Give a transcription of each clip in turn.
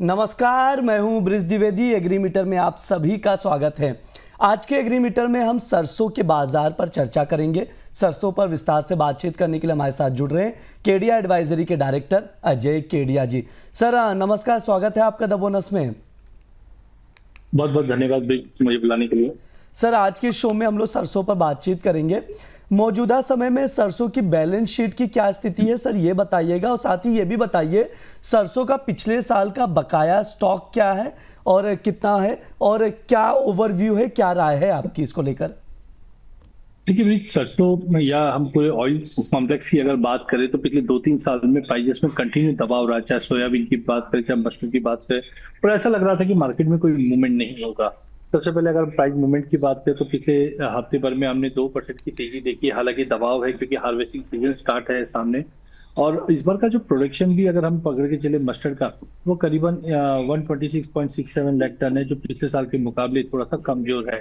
नमस्कार, मैं हूं ब्रिज द्विवेदी। एग्रीमीटर में आप सभी का स्वागत है। आज के एग्रीमीटर में हम सरसों के बाजार पर चर्चा करेंगे। सरसों पर विस्तार से बातचीत करने के लिए हमारे साथ जुड़ रहे हैं केडिया एडवाइजरी के डायरेक्टर अजय केडिया जी। सर नमस्कार, स्वागत है आपका द बोनस में। बहुत बहुत धन्यवाद मुझे बुलाने के लिए। सर, आज के शो में हम लोग सरसों पर बातचीत करेंगे। मौजूदा समय में सरसों की बैलेंस शीट की क्या स्थिति है सर, ये बताइएगा। और साथ ही ये भी बताइए सरसों का पिछले साल का बकाया स्टॉक क्या है और कितना है, और क्या ओवरव्यू है, क्या राय है आपकी इसको लेकर। देखिए, सरसों में या हम पूरे ऑयल कॉम्प्लेक्स की अगर बात करें तो पिछले 2-3 साल में प्राइजेस में कंटिन्यू दबाव रहा, चाहे सोयाबीन की बात करें चाहे मशरूम की बात करें। और ऐसा लग रहा था कि मार्केट में कोई मूवमेंट नहीं होगा। सबसे पहले अगर प्राइस मूवमेंट की बात करें तो पिछले हफ्ते भर में हमने 2% की तेजी देखी। हालांकि दबाव है क्योंकि हार्वेस्टिंग सीजन स्टार्ट है सामने। और इस बार का जो प्रोडक्शन भी अगर हम पकड़ के चले मस्टर्ड का, वो करीबन 126.67 लाख टन है, जो पिछले साल के मुकाबले थोड़ा सा कमजोर है,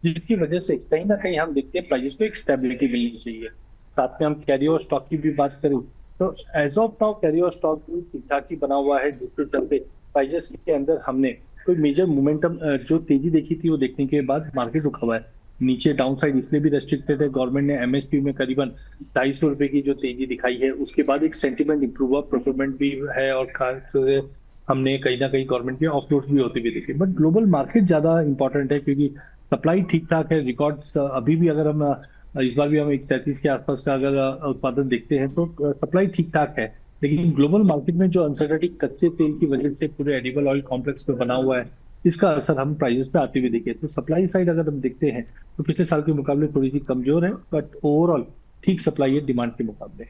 जिसकी वजह से कहीं ना कहीं हम देखते हैं प्राइस को एक स्टेबिलिटी मिलनी चाहिए। साथ में हम कैरी ओवर स्टॉक की भी बात करें तो as of now carry over stock भी ठीक ठाक ही बना हुआ है, जिसके चलते प्राइजेस के अंदर हमने कोई मेजर मोमेंटम जो तेजी देखी थी वो देखने के बाद मार्केट रुका हुआ है। नीचे डाउन साइड इसलिए भी रेस्ट्रिक्टेड है, गवर्नमेंट ने एमएसपी में करीबन 250 रुपए की जो तेजी दिखाई है, उसके बाद एक सेंटीमेंट इंप्रूव हुआ, प्रोक्योरमेंट भी है और खास हमने कहीं ना कहीं गवर्नमेंट के ऑफलोड भी होते हुए देखे। बट ग्लोबल मार्केट ज्यादा इंपॉर्टेंट है क्योंकि सप्लाई ठीक ठाक है। रिकॉर्ड अभी भी अगर हम इस बार भी हम 133 के आसपास का अगर उत्पादन देखते हैं तो सप्लाई ठीक ठाक है। लेकिन ग्लोबल मार्केट में जो अनसर्टेनिटी कच्चे तेल की वजह से पूरे एडिबल ऑयल कॉम्प्लेक्स पे बना हुआ है, इसका असर हम प्राइसेस पे आते हुए देखे। तो सप्लाई साइड अगर हम देखते हैं तो पिछले साल के मुकाबले थोड़ी सी कमजोर है, बट ओवरऑल ठीक सप्लाई है डिमांड के मुकाबले।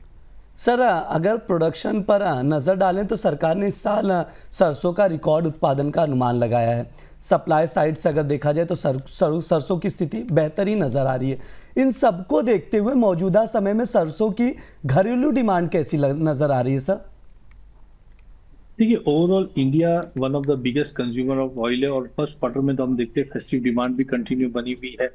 सर, अगर प्रोडक्शन पर नज़र डालें तो सरकार ने इस साल सरसों का रिकॉर्ड उत्पादन का अनुमान लगाया है। सप्लाई साइड से अगर देखा जाए तो सरसों की स्थिति बेहतर ही नज़र आ रही है। इन सबको देखते हुए मौजूदा समय में सरसों की घरेलू डिमांड कैसी नज़र आ रही है सर? देखिए, overall India one of the biggest consumer of oil है और फर्स्ट क्वार्टर में तो हम देखते हैं फेस्टिव डिमांड भी कंटिन्यू बनी हुई है।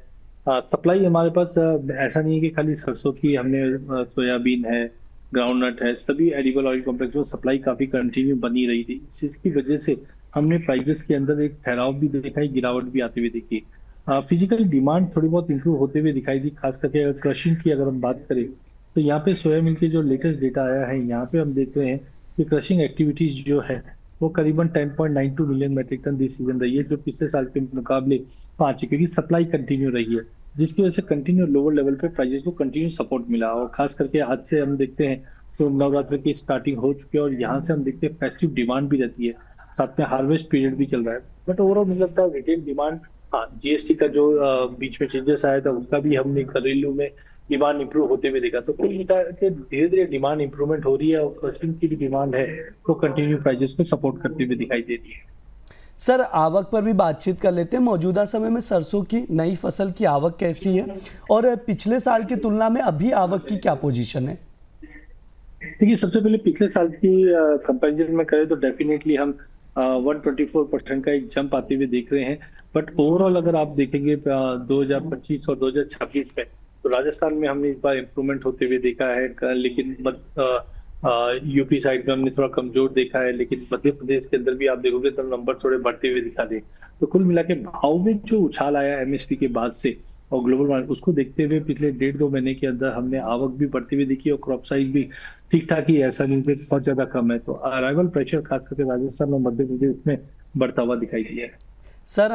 सप्लाई हमारे पास ऐसा नहीं है कि खाली सरसों की, हमने सोयाबीन है, ग्राउंडनट है, सभी एडिबल ऑयल कॉम्प्लेक्स में सप्लाई काफी कंटिन्यू बनी रही थी। जिसकी वजह से हमने प्राइसेस के अंदर एक ठहराव भी देखा है, गिरावट भी आती हुई देखी। फिजिकल डिमांड थोड़ी बहुत इंप्रूव होते हुए दिखाई दी, खास करके अगर क्रशिंग की अगर हम बात करें तो यहाँ पे सोयाबीन के जो लेटेस्ट डेटा आया है, यहाँ पे हम देख रहे हैं कि क्रशिंग एक्टिविटीज जो है वो करीबन 10.92 million metric ton this season रही है, जो पिछले साल के मुकाबले 5 है, क्योंकि सप्लाई कंटिन्यू रही है, जिसकी वजह से कंटिन्यू लोअर लेवल पे प्राइसेस को कंटिन्यू सपोर्ट मिला। और खास करके आज से हम देखते हैं तो नवरात्र की स्टार्टिंग हो चुकी है और यहाँ से हम देखते हैं फेस्टिव डिमांड भी रहती है, साथ में हार्वेस्ट पीरियड भी चल रहा है। बट ओवरऑल मुझे लगता है रिटेल डिमांड, हाँ, जीएसटी का जो बीच में चेंजेस आया था उसका भी हमने घरेलू में डिमांड इंप्रूव होते हुए देखा। तो कुल मिला के धीरे धीरे डिमांड इंप्रूवमेंट हो रही है और क्रशिंग की भी डिमांड है तो कंटिन्यू प्राइजेस को सपोर्ट करते हुए दिखाई दे रही है। सर, आवक पर भी बातचीत कर लेते हैं। मौजूदा समय में सरसों की नई फसल की आवक कैसी है और पिछले साल की तुलना में अभी आवक की क्या पोजीशन है? देखिए, सबसे पहले पिछले साल की कंपैरिजन में करें तो डेफिनेटली हम 124% का एक जंप आते हुए देख रहे हैं। बट ओवरऑल अगर आप देखेंगे 2025 और 2026 में तो राजस्थान में हमने इस बार इम्प्रूवमेंट होते हुए देखा है, लेकिन यूपी साइड में हमने थोड़ा कमजोर देखा है। लेकिन मध्य प्रदेश के अंदर भी आप देखोगे तो नंबर थोड़े बढ़ते हुए दिखा दे। तो कुल मिला के भाव में जो उछाल आया एमएसपी के बाद से और ग्लोबल मार्केट, उसको देखते हुए पिछले 1.5-2 महीने के अंदर हमने आवक भी बढ़ती हुई देखी और क्रॉप साइज भी ठीक ठाक ही, ऐसा नहीं कि बहुत ज्यादा कम है। तो अराइवल प्रेशर खास करके राजस्थान और मध्य प्रदेश में बढ़ता हुआ दिखाई दिया है। सर,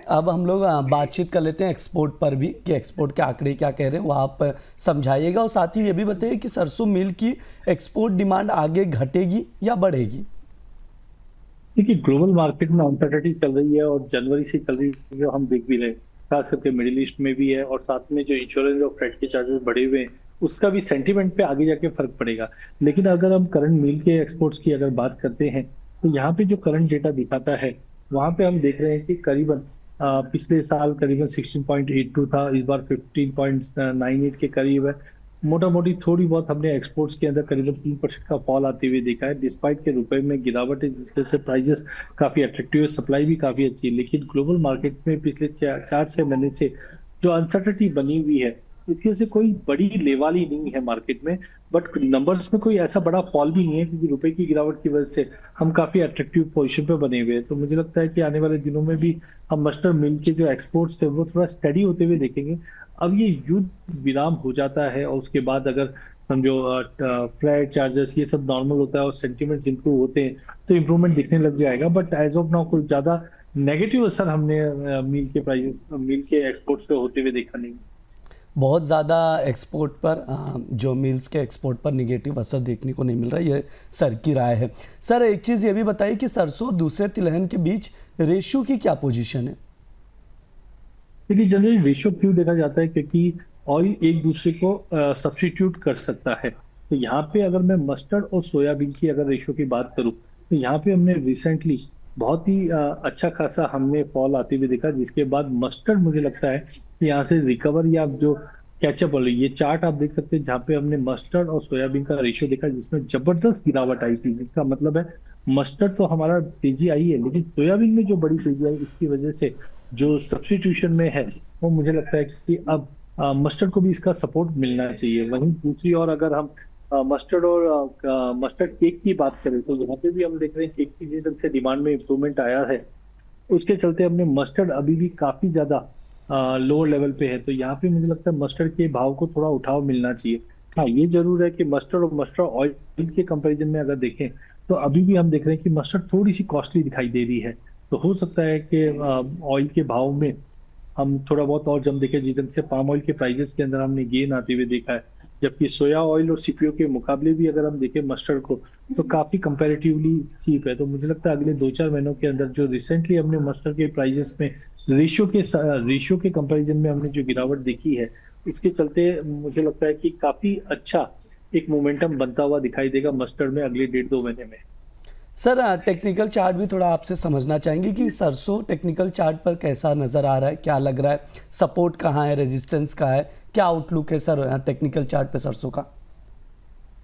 अब हम लोग बातचीत कर लेते हैं एक्सपोर्ट पर भी कि एक्सपोर्ट के आंकड़े क्या कह रहे हैं, वो आप समझाइएगा। और साथ ही ये भी बताइए कि सरसों मिल की एक्सपोर्ट डिमांड आगे घटेगी या बढ़ेगी? देखिए, ग्लोबल मार्केट में अनसर्टेनिटी चल रही है और जनवरी से चल रही है, जो हम देख भी रहे हैं, खास करके मिडिल ईस्ट में भी है। और साथ में जो इंश्योरेंस और फ्रेट के चार्जेस बढ़े हुए हैं, उसका भी सेंटीमेंट पे आगे जाके फर्क पड़ेगा। लेकिन अगर हम करंट मिल के एक्सपोर्ट्स की अगर बात करते हैं तो यहाँ पे जो करंट डेटा दिखाता है, वहां पे हम देख रहे हैं कि करीबन पिछले साल करीबन 16.82 था, इस बार 15.98 के करीब है। मोटा मोटी थोड़ी बहुत हमने एक्सपोर्ट्स के अंदर करीबन 3% का फॉल आते हुए देखा है, डिस्पाइट के रुपए में गिरावट है, जिसकी वजह से प्राइजेस काफी अट्रैक्टिव है, सप्लाई भी काफी अच्छी है। लेकिन ग्लोबल मार्केट में पिछले 4 से महीने से जो अनसर्टेनिटी बनी हुई है, इसकी वजह से कोई बड़ी लेवाली नहीं है मार्केट में। बट नंबर्स में कोई ऐसा बड़ा फॉल भी नहीं है, क्योंकि रुपए की गिरावट की वजह से हम काफी अट्रैक्टिव पोजीशन पे बने हुए हैं। तो मुझे लगता है कि आने वाले दिनों में भी हम मस्टर्ड मिल के जो एक्सपोर्ट्स थे वो थोड़ा स्टडी होते हुए देखेंगे। अब ये युद्ध विराम हो जाता है और उसके बाद अगर समझो फ्लाइट चार्जेस ये सब नॉर्मल होता है और सेंटिमेंट्स इंप्रूव होते हैं तो इम्प्रूवमेंट दिखने लग जाएगा। बट एज ऑफ नाउ कोई ज्यादा नेगेटिव असर हमने मील के प्राइस मील के एक्सपोर्ट्स पे होते हुए देखा नहीं। बहुत ज़्यादा एक्सपोर्ट पर जो मिल्स के एक्सपोर्ट पर निगेटिव असर देखने को नहीं मिल रहा, ये सर की राय है। सर एक चीज़ ये भी बताइए कि सरसों दूसरे तिलहन के बीच रेशो की क्या पोजीशन है? देखिए जनरली रेशियो क्यों देखा जाता है, क्योंकि ऑयल एक दूसरे को सब्स्टिट्यूट कर सकता है। तो यहाँ पे अगर मैं मस्टर्ड और सोयाबीन की अगर रेशियो की बात करूँ तो यहाँ पे हमने रिसेंटली बहुत ही अच्छा खासा हमने फॉल आते हुए देखा, जिसके बाद मस्टर्ड मुझे लगता है कि यहाँ से रिकवर या जो कैचअप हो रही है। ये चार्ट आप देख सकते हैं जहाँ पे हमने मस्टर्ड और सोयाबीन का रेशियो देखा जिसमें जबरदस्त गिरावट आई थी। इसका मतलब है मस्टर्ड तो हमारा तेजी आई है, लेकिन सोयाबीन में जो बड़ी तेजी आई इसकी वजह से जो सब्स्टिट्यूशन में है वो मुझे लगता है कि अब मस्टर्ड को भी इसका सपोर्ट मिलना चाहिए। वहीं दूसरी ओर अगर हम मस्टर्ड और मस्टर्ड केक की बात करें तो यहाँ पे भी हम देख रहे हैं केक की जिस ढंग से डिमांड में इम्प्रूवमेंट आया है उसके चलते हमने मस्टर्ड अभी भी काफी ज्यादा लोअर लेवल पे है। तो यहाँ पे मुझे लगता है मस्टर्ड के भाव को थोड़ा उठाव मिलना चाहिए। हाँ ये जरूर है कि मस्टर्ड और मस्टर्ड ऑयल के कंपैरिजन में अगर देखें तो अभी भी हम देख रहे हैं कि मस्टर्ड थोड़ी सी कॉस्टली दिखाई दे रही है। तो हो सकता है कि ऑयल के भाव में हम थोड़ा बहुत और जम देखें, जिस ढंग से पाम ऑयल के प्राइजेस के अंदर हमने गेन आते हुए देखा है। जबकि सोया ऑयल और सीपीओ के मुकाबले भी अगर हम देखें मस्टर्ड को तो काफी कंपैरेटिवली चीप है। तो मुझे लगता है अगले 2-4 महीनों के अंदर जो रिसेंटली हमने मस्टर्ड के प्राइजेस में रेशियो के कंपैरिजन में हमने जो गिरावट देखी है उसके चलते मुझे लगता है कि काफी अच्छा एक मोमेंटम बनता हुआ दिखाई देगा मस्टर्ड में अगले 1.5-2 महीने में। सर टेक्निकल चार्ट भी थोड़ा आपसे समझना चाहेंगे कि सरसों टेक्निकल चार्ट पर कैसा नज़र आ रहा है, क्या लग रहा है, सपोर्ट कहाँ है, रेजिस्टेंस कहाँ है, क्या आउटलुक है सर टेक्निकल चार्ट पे सरसों का?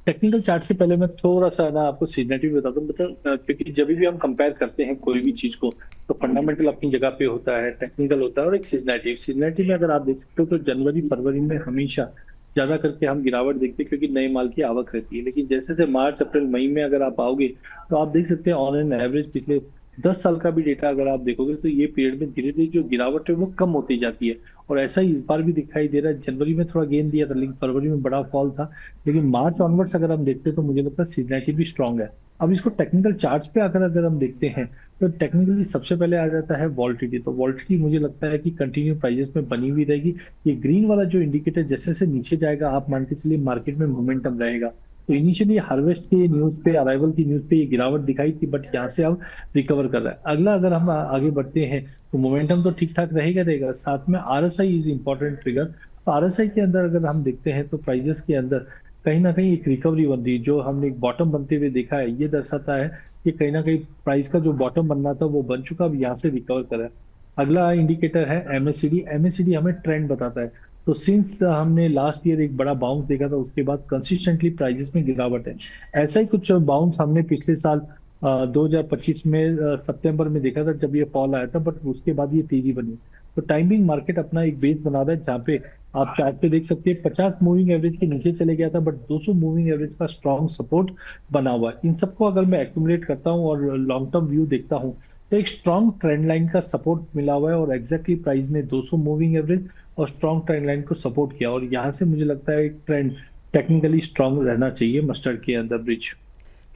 टेक्निकल चार्ट से पहले मैं थोड़ा सा ना आपको सीजनेटिव बताता हूँ। मतलब क्योंकि जब भी हम कंपेयर करते हैं कोई भी चीज को तो फंडामेंटल अपनी जगह पे होता है, टेक्निकल होता है और एक सीजनेटिव। सीजनेटिव में अगर आप देख सकते हो तो जनवरी फरवरी में हमेशा ज्यादा करके हम गिरावट देखते हैं क्योंकि नए माल की आवक रहती है। लेकिन जैसे जैसे मार्च अप्रैल मई में अगर आप आओगे तो आप देख सकते हैं ऑन एन एवरेज पिछले 10 साल का भी डेटा अगर आप देखोगे तो ये पीरियड में धीरे धीरे जो गिरावट है वो कम होती जाती है। और ऐसा ही इस बार भी दिखाई दे रहा है। जनवरी में थोड़ा गेन दिया था लेकिन फरवरी में बड़ा फॉल था। लेकिन मार्च ऑनवर्ड्स अगर हम देखते हैं तो मुझे लगता है सीजनैलिटी भी स्ट्रांग है। अब इसको टेक्निकल चार्ट्स पे अगर अगर हम देखते हैं तो टेक्निकली सबसे पहले आ जाता है वॉल्टिलिटी। तो वॉल्टिलिटी मुझे लगता है कि कंटिन्यू प्राइजेस में बनी हुई रहेगी। ये ग्रीन वाला जो इंडिकेटर जैसे जैसे नीचे जाएगा आप मान के चलिए मार्केट में मोमेंटम रहेगा। तो इनिशियली हार्वेस्ट के न्यूज पे अराइवल की न्यूज पे ये गिरावट दिखाई थी, बट यहाँ से अब रिकवर कर रहा है। अगला अगर हम आगे बढ़ते हैं तो मोमेंटम तो ठीक ठाक रहेगा। साथ में आरएसआई इज इंपॉर्टेंट फिगर। तो आरएसआई के अंदर अगर हम देखते हैं तो प्राइजेस के अंदर कहीं ना कहीं एक रिकवरी बन रही है। जो हमने एक बॉटम बनते हुए देखा है ये दर्शाता है कि कहीं ना कहीं प्राइस का जो बॉटम बनना था वो बन चुका, अब यहाँ से रिकवर कर रहा है। अगला इंडिकेटर है एमएससीडी। एमएससीडी हमें ट्रेंड बताता है। तो सिंस हमने लास्ट ईयर एक बड़ा बाउंस देखा था उसके बाद कंसिस्टेंटली प्राइजेस में गिरावट है। ऐसा ही कुछ बाउंस हमने पिछले साल 2025 में सितंबर में देखा था जब ये फॉल आया था, बट उसके बाद ये तेजी बनी। तो टाइमिंग मार्केट अपना एक बेस बना रहा है जहाँ पे आप चार्ट पे देख सकते हैं 50 मूविंग एवरेज के नीचे चले गया था, बट 200 मूविंग एवरेज का स्ट्रॉन्ग सपोर्ट बना हुआ है। इन सबको अगर मैं एक्यूमुलेट करता हूँ और लॉन्ग टर्म व्यू देखता हूँ तो एक स्ट्रॉन्ग ट्रेंड लाइन का सपोर्ट मिला हुआ है और एग्जैक्टली प्राइस ने 200 मूविंग एवरेज और स्ट्रॉन्ग ट्रेंड लाइन को सपोर्ट किया। और यहाँ से मुझे लगता है एक ट्रेंड टेक्निकली स्ट्रॉन्ग रहना चाहिए मस्टर्ड के अंदर ब्रिज।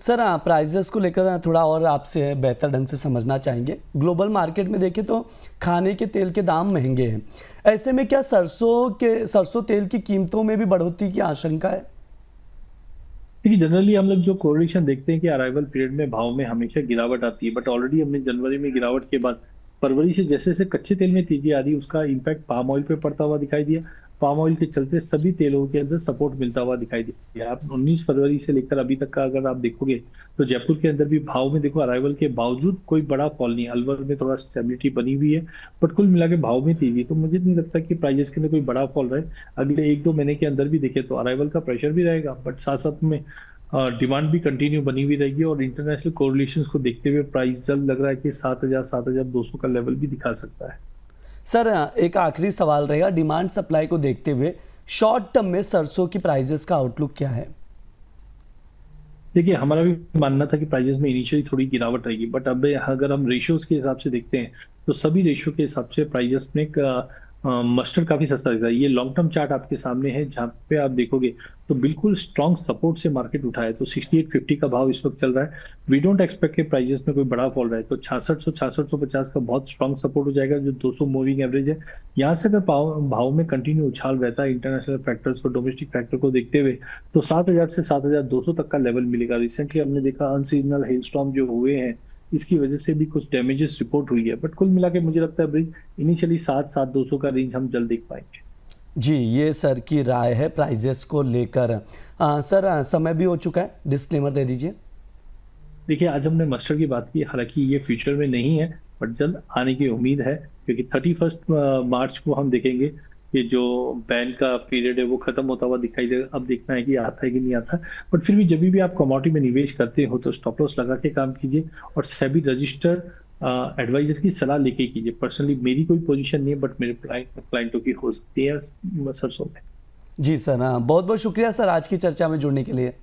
सर प्राइजेस को लेकर थोड़ा और आपसे बेहतर ढंग से समझना चाहेंगे। ग्लोबल मार्केट में देखें तो खाने के तेल के दाम महंगे हैं, ऐसे में क्या सरसों तेल की कीमतों में भी बढ़ोतरी की आशंका है? देखिए जनरली हम लोग जो कोरिलेशन देखते हैं कि अराइवल पीरियड में भाव में हमेशा गिरावट आती है, बट ऑलरेडी हमने जनवरी में गिरावट के बाद फरवरी से जैसे जैसे कच्चे तेल में तेजी आ रही है उसका इम्पैक्ट पाम ऑयल पे पड़ता हुआ दिखाई दिया। पाम ऑयल के चलते सभी तेलों के अंदर सपोर्ट मिलता हुआ दिखाई दिया। आप 19 फरवरी से लेकर अभी तक का अगर आप देखोगे तो जयपुर के अंदर भी भाव में देखो अराइवल के बावजूद कोई बड़ा फॉल नहीं है। अलवर में थोड़ा स्टेबिलिटी बनी हुई है, बट कुल मिला के भाव में तेजी। तो मुझे नहीं लगता कि प्राइजेस के अंदर कोई बड़ा फॉल रहे। अगले 1-2 महीने के अंदर भी देखे तो अराइवल का प्रेशर भी रहेगा, बट साथ साथ में डिमांड भी कंटिन्यू बनी हुई रहेगी। और इंटरनेशनल कोरिलेशंस को देखते हुए प्राइस जल्द लग रहा है कि 7,000-7,200 का लेवल भी दिखा सकता है। सर एक आखिरी सवाल रहेगा, डिमांड सप्लाई को देखते हुए शॉर्ट टर्म में सरसों की प्राइजेस का आउटलुक क्या है? देखिए, हमारा भी मानना था कि प्राइजेस में इनिशियली थोड़ी गिरावट रहेगी, बट अब अगर हम रेशियोज के हिसाब से देखते हैं तो सभी रेशियो के हिसाब से प्राइजेस में मस्टर्ड काफी सस्ता दिखता है। ये लॉन्ग टर्म चार्ट आपके सामने है, जहाँ पे आप देखोगे तो बिल्कुल स्ट्रॉन्ग सपोर्ट से मार्केट उठा है। तो 6850 का भाव इस वक्त चल रहा है। वी डोंट एक्सपेक्ट कि प्राइजेस में कोई बड़ा फॉल रहा है, तो 6600 6650 का बहुत स्ट्रॉन्ग सपोर्ट हो जाएगा, जो 200 मूविंग एवरेज है। यहाँ से अगर भाव में कंटिन्यू उछाल रहता है इंटरनेशनल फैक्टर्स को, डोमेस्टिक फैक्टर को देखते हुए, तो 7000 से 7200 तक का लेवल मिलेगा। रिसेंटली हमने देखा अनसीजनल हेलस्टॉर्म जो हुए हैं, इसकी वजह से भी कुछ डैमेजेस रिपोर्ट हुई है, बट कुल मिला के मुझे लगता है ब्रिज इनिशियली 7-7,200 का रेंज हम जल्द देख पाएंगे। जी, ये सर की राय है प्राइजेस को लेकर। सर समय भी हो चुका है, डिस्क्लेमर दे दीजिए। देखिए, आज हमने मस्टर्ड की बात की, हालांकि ये फ्यूचर में नहीं है, बट जल्द आने की उम्मीद है, क्योंकि 31 मार्च को हम देखेंगे कि जो बैन का पीरियड है वो खत्म होता हुआ दिखाई देगा। अब देखना है कि आता है कि नहीं आता। बट फिर भी जब भी आप कमोडिटी में निवेश करते हो तो स्टॉप लॉस लगा के काम कीजिए, और सेबी रजिस्टर्ड एडवाइजर की सलाह लेके कीजिए। पर्सनली मेरी कोई पोजीशन नहीं है, बट मेरे क्लाइंटों की हो सकती है सरसों में। जी सर, बहुत बहुत शुक्रिया सर आज की चर्चा में जुड़ने के लिए।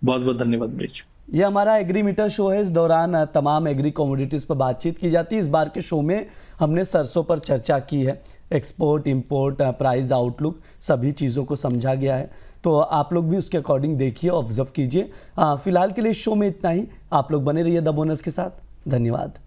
बहुत बहुत धन्यवाद ब्रिज। ये हमारा एग्री मीटर शो है। इस दौरान तमाम एग्री कमोडिटीज़ पर बातचीत की जाती है। इस बार के शो में हमने सरसों पर चर्चा की है। एक्सपोर्ट, इंपोर्ट, प्राइस आउटलुक सभी चीज़ों को समझा गया है, तो आप लोग भी उसके अकॉर्डिंग देखिए, ऑब्जर्व कीजिए। फिलहाल के लिए इस शो में इतना ही। आप लोग बने रहिए द बोनस के साथ। धन्यवाद।